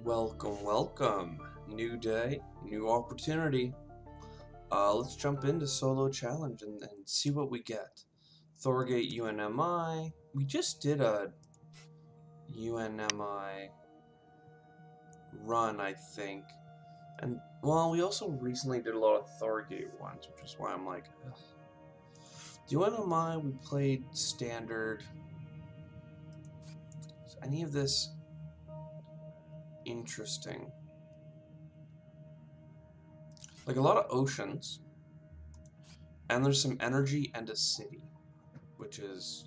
Welcome, welcome. New day, new opportunity. Let's jump into solo challenge and see what we get. Thorgate UNMI. We just did a UNMI run, I think. And, well, we also recently did a lot of Thorgate ones, which is why I'm like, ugh. UNMI, we played standard. Is any of this interesting? Like a lot of oceans. And there's some energy and a city, which is,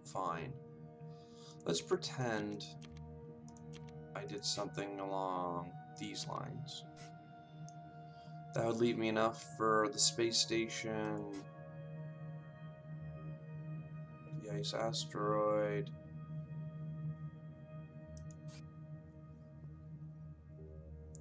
fine. Let's pretend I did something along these lines. That would leave me enough for the space station, the ice asteroid,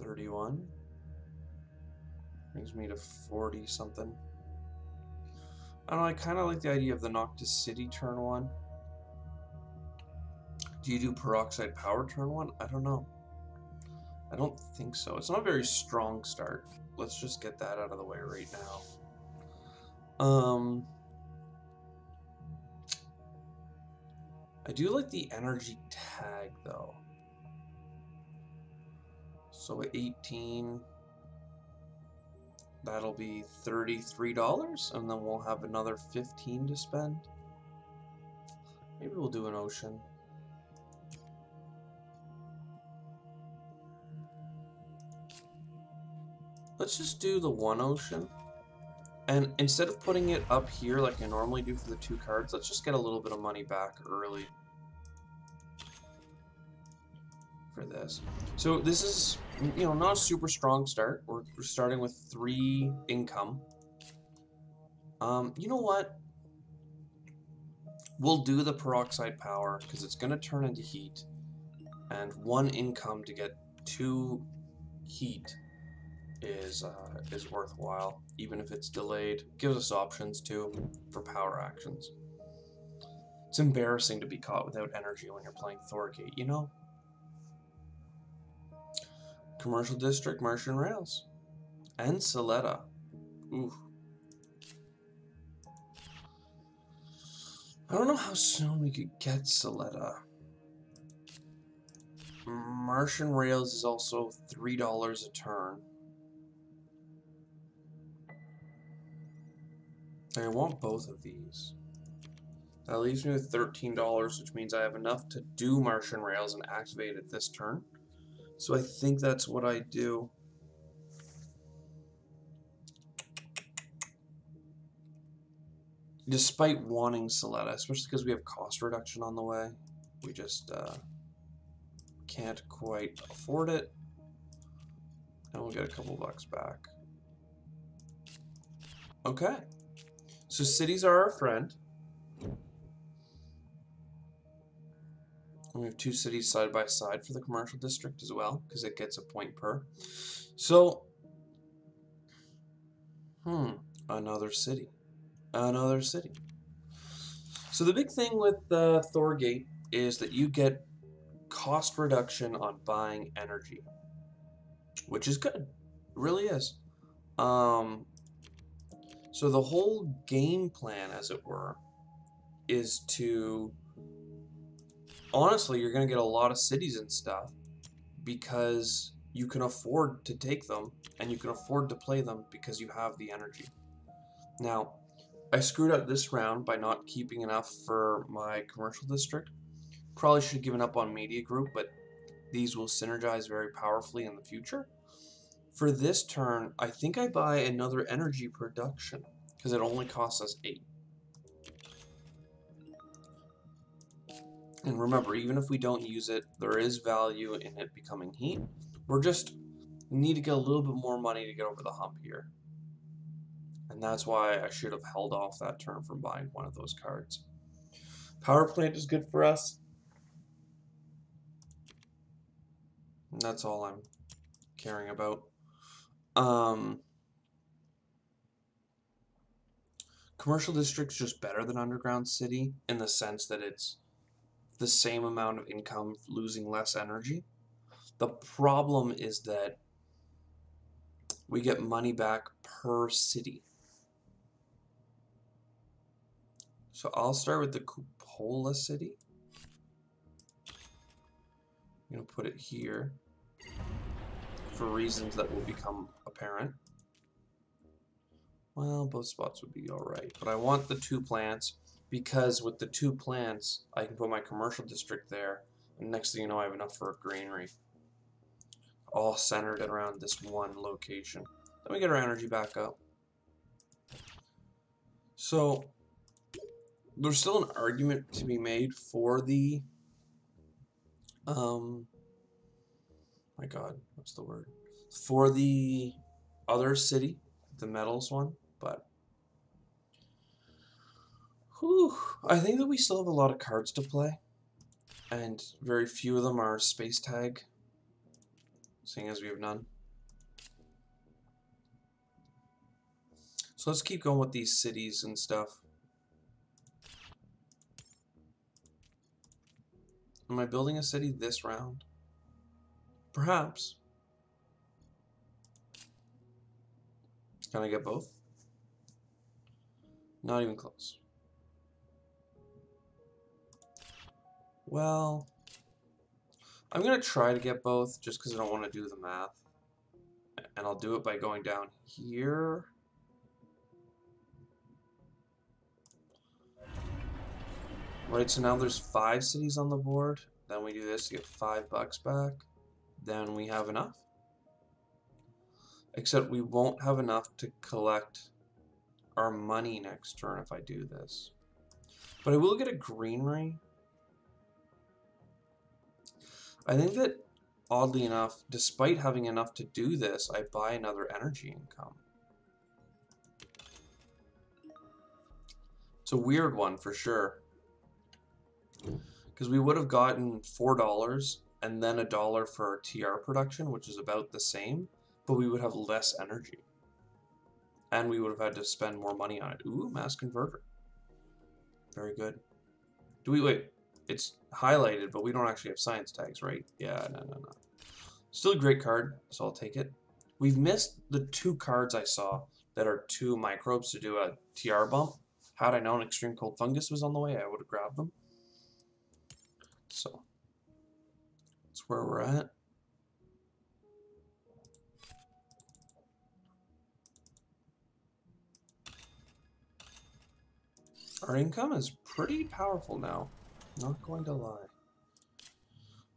$31. Brings me to 40 something. I don't know, I kind of like the idea of the Noctis City turn 1. Do you do peroxide power turn 1? I don't know. I don't think so. It's not a very strong start. Let's just get that out of the way right now. I do like the energy tag though. So at 18, that'll be $33, and then we'll have another 15 to spend. Maybe we'll do an ocean. Let's just do the one ocean. And instead of putting it up here like I normally do for the 2 cards, let's just get a little bit of money back early for this. So this is, not a super strong start. We're starting with 3 income. You know what? We'll do the peroxide power because it's going to turn into heat. And 1 income to get 2 heat is worthwhile, even if it's delayed. Gives us options too for power actions. It's embarrassing to be caught without energy when you're playing Thorgate, you know? Commercial District, Martian Rails. And Soletta. Ooh. I don't know how soon we could get Soletta. Martian Rails is also $3 a turn. I want both of these. That leaves me with $13, which means I have enough to do Martian Rails and activate it this turn. So I think that's what I do. Despite wanting Soletta, especially because we have cost reduction on the way, we just can't quite afford it. And we'll get a couple bucks back. Okay. So cities are our friend. And we have 2 cities side by side for the commercial district as well, because it gets a point per. So, another city. Another city. So the big thing with Thorgate is that you get cost reduction on buying energy, which is good. It really is. So the whole game plan, as it were, is to... Honestly, you're going to get a lot of cities and stuff because you can afford to take them and you can afford to play them because you have the energy. Now, I screwed up this round by not keeping enough for my commercial district. Probably should have given up on media group, but these will synergize very powerfully in the future. For this turn, I think I buy another energy production because it only costs us 8. And remember, even if we don't use it, there is value in it becoming heat. We need to get a little bit more money to get over the hump here. And that's why I should have held off that turn from buying one of those cards. Power plant is good for us. And that's all I'm caring about. Commercial district's just better than underground city in the sense that it's the same amount of income losing less energy. The problem is that we get money back per city. So I'll start with the Cupola city. I'm going to put it here for reasons that will become apparent. Well, both spots would be alright, but I want the 2 plants because with the 2 plants, I can put my commercial district there, and next thing you know, I have enough for a granary. All centered around this one location. Then we get our energy back up. So, there's still an argument to be made for the, my god, what's the word? For the other city, the metals one, but whew, I think that we still have a lot of cards to play, and very few of them are space tag, seeing as we have none. So let's keep going with these cities and stuff. Am I building a city this round? Perhaps. Can I get both? Not even close. Well, I'm going to try to get both just because I don't want to do the math. And I'll do it by going down here. Right, so now there's 5 cities on the board. Then we do this to get $5 back. Then we have enough. Except we won't have enough to collect our money next turn if I do this. But I will get a greenery. I think that, oddly enough, despite having enough to do this, I buy another energy income. It's a weird one for sure. Because we would have gotten $4 and then $1 for our TR production, which is about the same, but we would have less energy. And we would have had to spend more money on it. Ooh, mass converter. Very good. Do we, wait, it's highlighted, but we don't actually have science tags, right? Yeah, no. Still a great card, so I'll take it. We've missed the 2 cards I saw that are 2 microbes to do a TR bump. Had I known Extreme Cold Fungus was on the way, I would have grabbed them. So, that's where we're at. Our income is pretty powerful now. Not going to lie.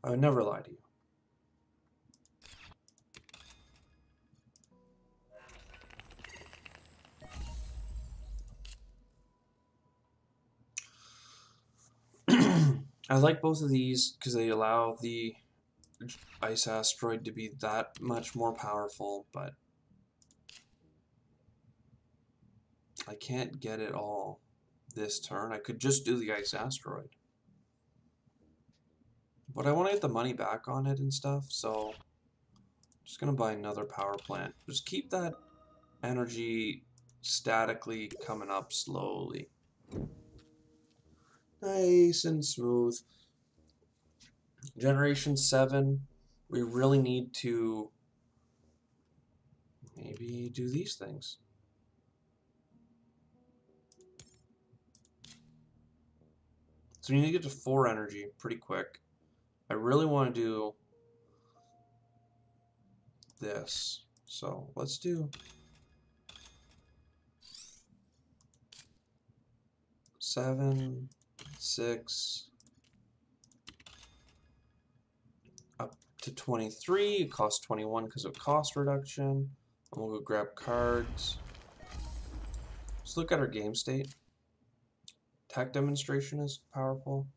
I would never lie to you. I like both of these because they allow the ice asteroid to be that much more powerful, but I can't get it all this turn. I could just do the ice asteroid. But I want to get the money back on it and stuff, so I'm just going to buy another power plant. Just keep that energy statically coming up slowly. Nice and smooth. Generation 7, we really need to maybe do these things. So we need to get to 4 energy pretty quick. I really want to do this. So let's do 7, 6, up to 23. It costs 21 because of cost reduction. And we'll go grab cards. Let's look at our game state. Tech demonstration is powerful.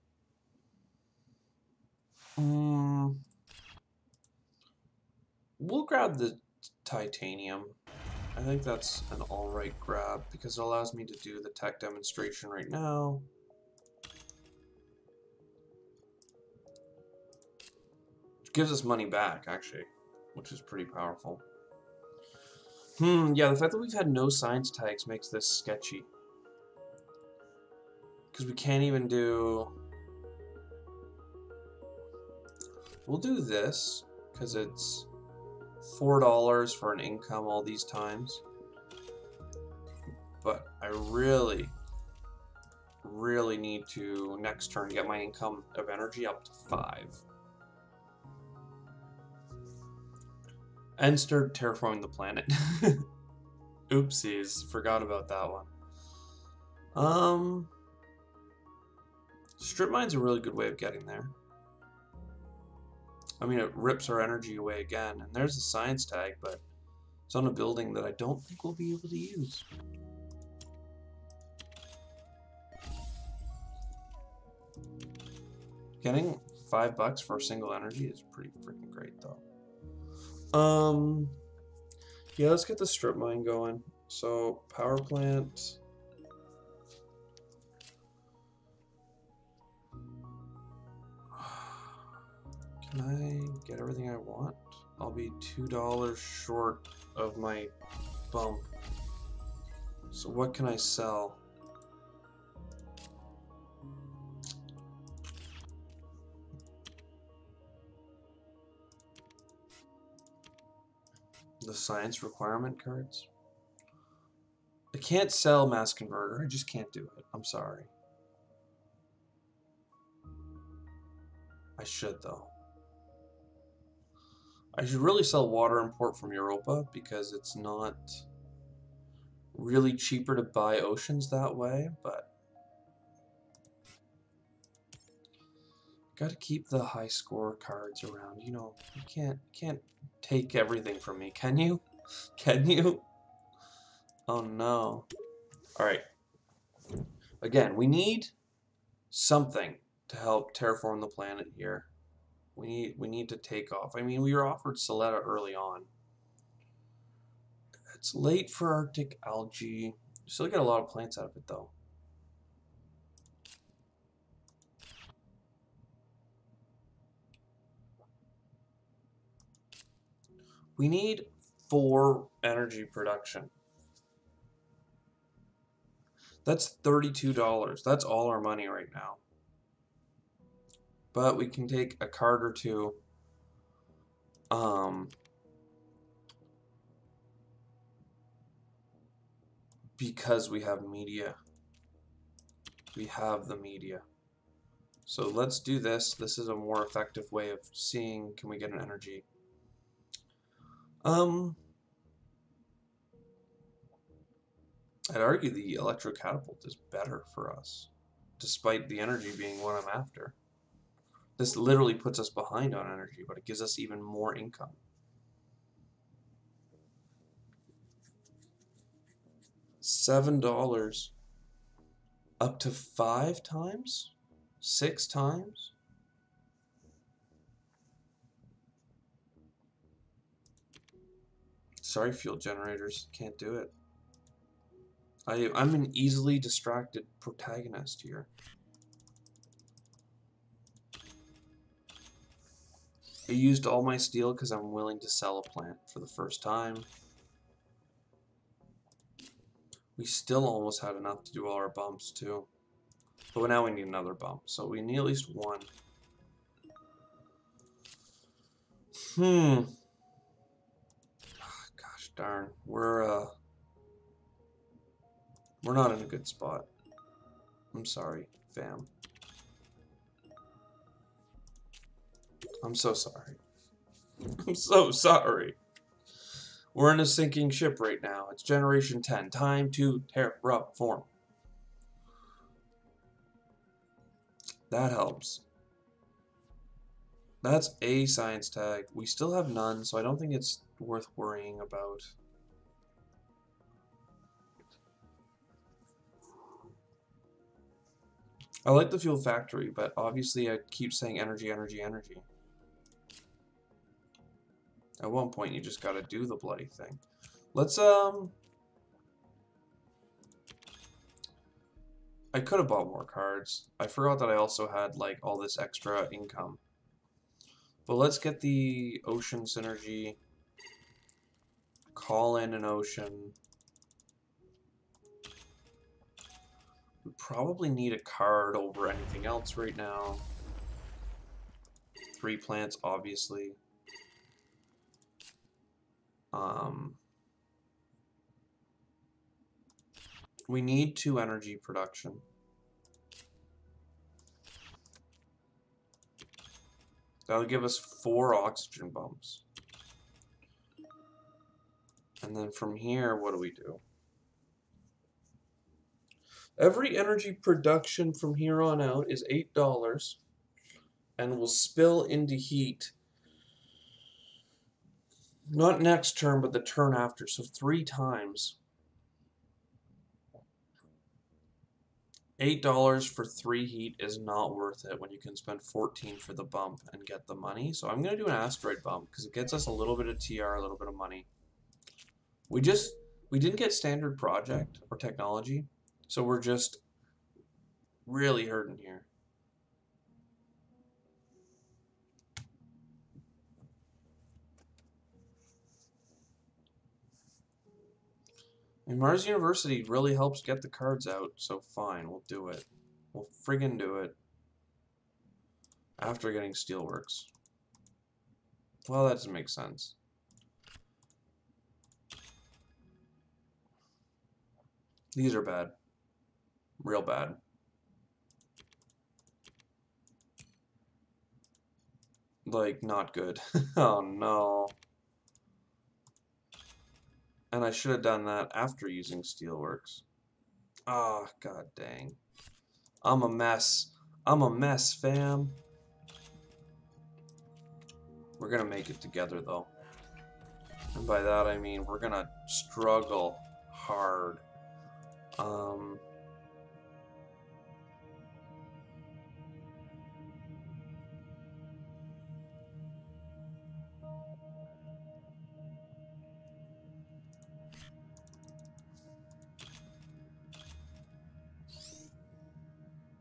We'll grab the titanium. I think that's an alright grab because it allows me to do the tech demonstration right now. Which gives us money back, actually, which is pretty powerful. Yeah, the fact that we've had no science tags makes this sketchy. Because we can't even do... We'll do this. because it's $4 for an income all these times. But I really need to next turn get my income of energy up to 5. And start terraforming the planet. Oopsies, forgot about that one. Strip mine's a really good way of getting there. I mean, it rips our energy away again, and there's a science tag, but it's on a building that I don't think we'll be able to use. Getting $5 for a single energy is pretty freaking great, though. Yeah, let's get the strip mine going. So, power plant. Can I get everything I want? I'll be $2 short of my bump. So what can I sell? The science requirement cards? I can't sell mass converter. I just can't do it. I'm sorry. I should, though. I should really sell water import from Europa because it's not really cheaper to buy oceans that way, but gotta keep the high score cards around. You know, you can't take everything from me, can you? Can you? Oh no. Alright. Again, we need something to help terraform the planet here. We need to take off. I mean, we were offered Soletta early on. It's late for Arctic algae. Still get a lot of plants out of it, though. We need 4 energy production. That's $32. That's all our money right now. But we can take a card or two. Because we have media. We have the media. So let's do this. This is a more effective way of seeing, can we get an energy? I'd argue the electro catapult is better for us, despite the energy being what I'm after. This literally puts us behind on energy, but it gives us even more income. $7 up to 5 times? 6 times? Sorry, fuel generators, can't do it. I'm an easily distracted protagonist here. I used all my steel because I'm willing to sell a plant for the first time. We still almost had enough to do all our bumps too. But now we need another bump, so we need at least one. Gosh darn, we're not in a good spot. I'm sorry, fam. I'm so sorry. I'm so sorry. We're in a sinking ship right now. It's Generation 10. Time to terraform. That helps. That's a science tag. We still have none, so I don't think it's worth worrying about. I like the fuel factory, but obviously I keep saying energy, energy, energy. At one point, you just gotta do the bloody thing. Let's, I could have bought more cards. I forgot that I also had, like, all this extra income. But let's get the ocean synergy. Call in an ocean. We probably need a card over anything else right now. 3 plants, obviously. We need 2 energy production. That'll give us 4 oxygen bumps. And then from here, what do we do? Every energy production from here on out is $8 and will spill into heat. Not next turn, but the turn after. So 3 times. $8 for 3 heat is not worth it when you can spend 14 for the bump and get the money. So I'm going to do an asteroid bump because it gets us a little bit of TR, a little bit of money. We didn't get standard project or technology, so we're just really hurting here. And Mars University really helps get the cards out, so fine, we'll do it. We'll friggin' do it. After getting Steelworks. Well, that doesn't make sense. These are bad. Real bad. Like, not good. Oh, no. And I should have done that after using Steelworks. Ah, oh, god dang. I'm a mess. I'm a mess, fam. We're gonna make it together, though. And by that, I mean we're gonna struggle hard.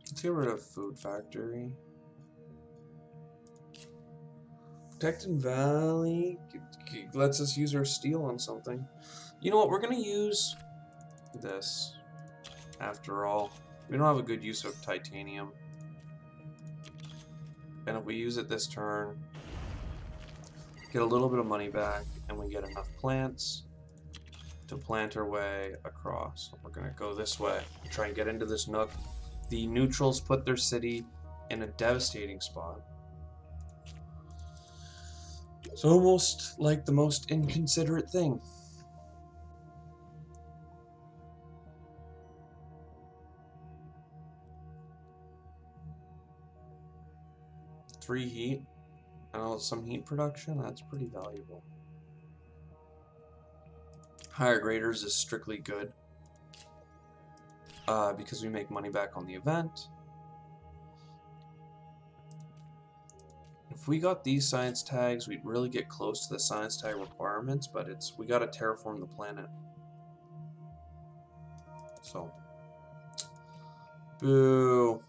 Let's get rid of Food Factory. Protected Valley lets us use our steel on something. You know what? We're going to use this. After all, we don't have a good use of titanium. And if we use it this turn, get a little bit of money back, and we get enough plants to plant our way across. We're going to go this way, try and get into this nook. The neutrals put their city in a devastating spot. It's almost like the most inconsiderate thing. Three heat, and some heat production, that's pretty valuable. Higher graders is strictly good. Because we make money back on the event. If we got these science tags, we'd really get close to the science tag requirements, but we gotta terraform the planet. So, boo.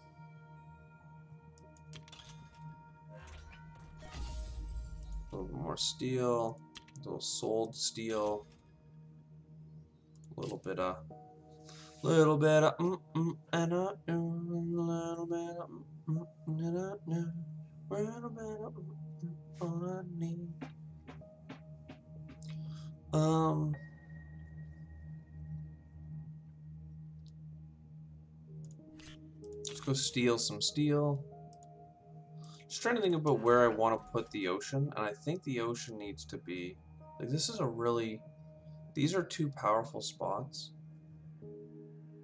A little more steel, a little sold steel, a little bit of, and a little bit of, and a little bit of, and a little bit of, all I need. Let's go steal some steel. Just trying to think about where I want to put the ocean, and I think the ocean needs to be, like, this is a really, these are 2 powerful spots,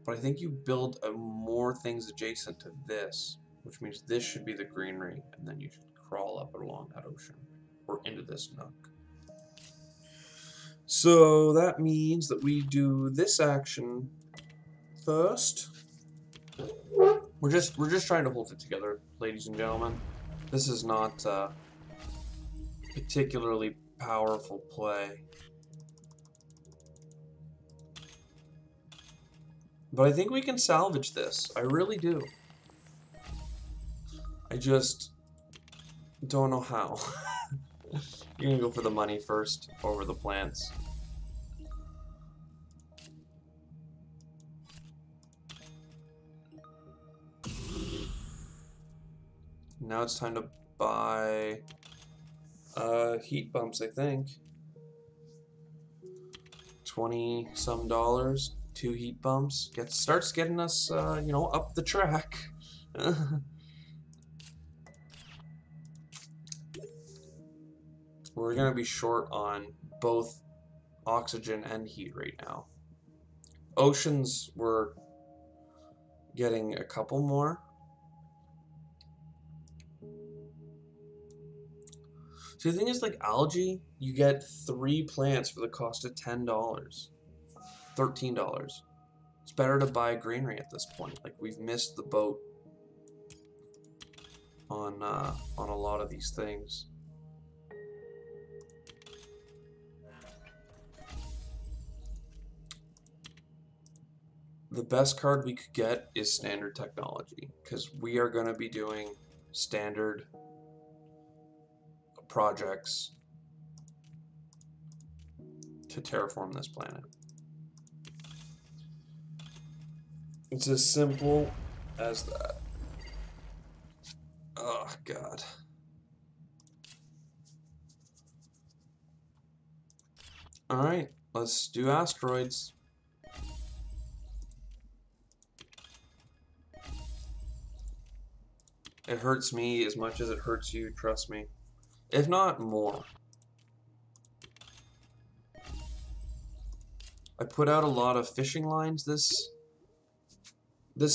but I think you build more things adjacent to this, which means this should be the greenery, and then you should crawl up along that ocean, or into this nook. So that means that we do this action first. We're just trying to hold it together, ladies and gentlemen. This is not a particularly powerful play. But I think we can salvage this. I really do. I just don't know how. You're gonna go for the money first over the plants. Now it's time to buy heat bumps, I think. $20 some, 2 heat bumps. Starts getting us, you know, up the track. We're gonna be short on both oxygen and heat right now. Oceans, we're getting a couple more. So the thing is, like algae, you get 3 plants for the cost of $10, $13. It's better to buy greenery at this point. Like, we've missed the boat on a lot of these things. The best card we could get is standard technology, because we are going to be doing standard projects to terraform this planet. It's as simple as that. Oh, God. Alright, let's do asteroids. It hurts me as much as it hurts you, trust me. If not more. I put out a lot of fishing lines this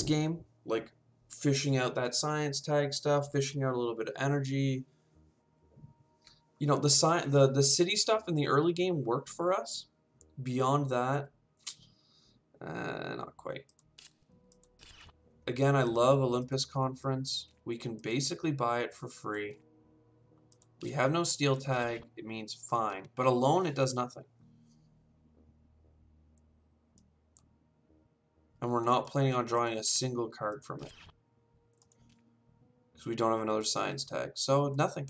game, like fishing out that science tag stuff, fishing out a little bit of energy. You know, the city stuff in the early game worked for us. Beyond that, not quite. Again, I love Olympus Conference. We can basically buy it for free. We have no steel tag. It means fine. But alone, it does nothing. And we're not planning on drawing a single card from it. Because we don't have another science tag. So, nothing.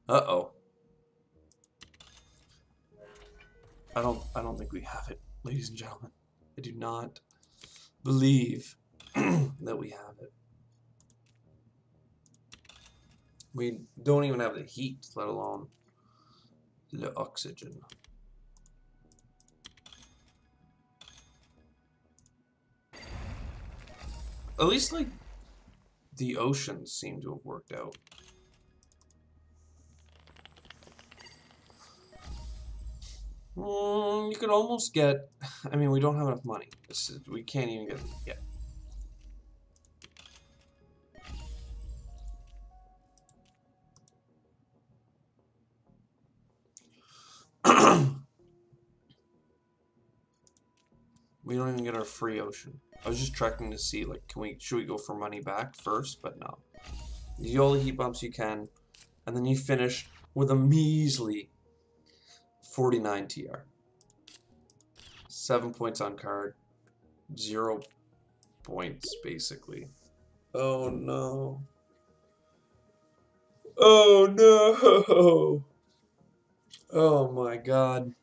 Uh-oh. I don't think we have it, ladies and gentlemen. I do not believe that we have it. We don't even have the heat, let alone the oxygen. At least, like, the oceans seem to have worked out. You could almost get... I mean, we don't have enough money. We can't even get it yet. We don't even get our free ocean. I was just checking to see, like, should we go for money back first? But no. You do all the heat bumps you can, and then you finish with a measly 49 TR. 7 points on card. 0 points, basically. Oh, no. Oh, no. Oh, my God.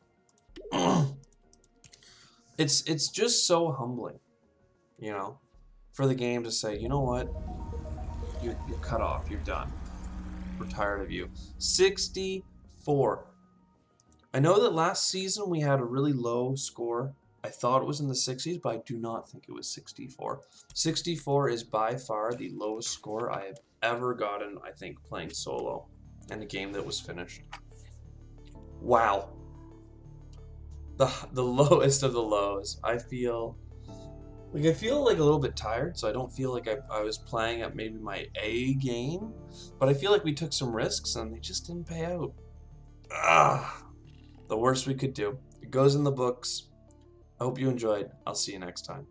It's just so humbling, you know, for the game to say, you know what, you're cut off, you're done, we're tired of you. 64. I know that last season we had a really low score. I thought it was in the 60s, but I do not think it was 64. 64 is by far the lowest score I have ever gotten, I think, playing solo in a game that was finished. Wow. The lowest of the lows. I feel like a little bit tired, so I don't feel like I was playing at maybe my A game, but I feel like we took some risks and they just didn't pay out. The worst we could do. It goes in the books. I hope you enjoyed. I'll see you next time.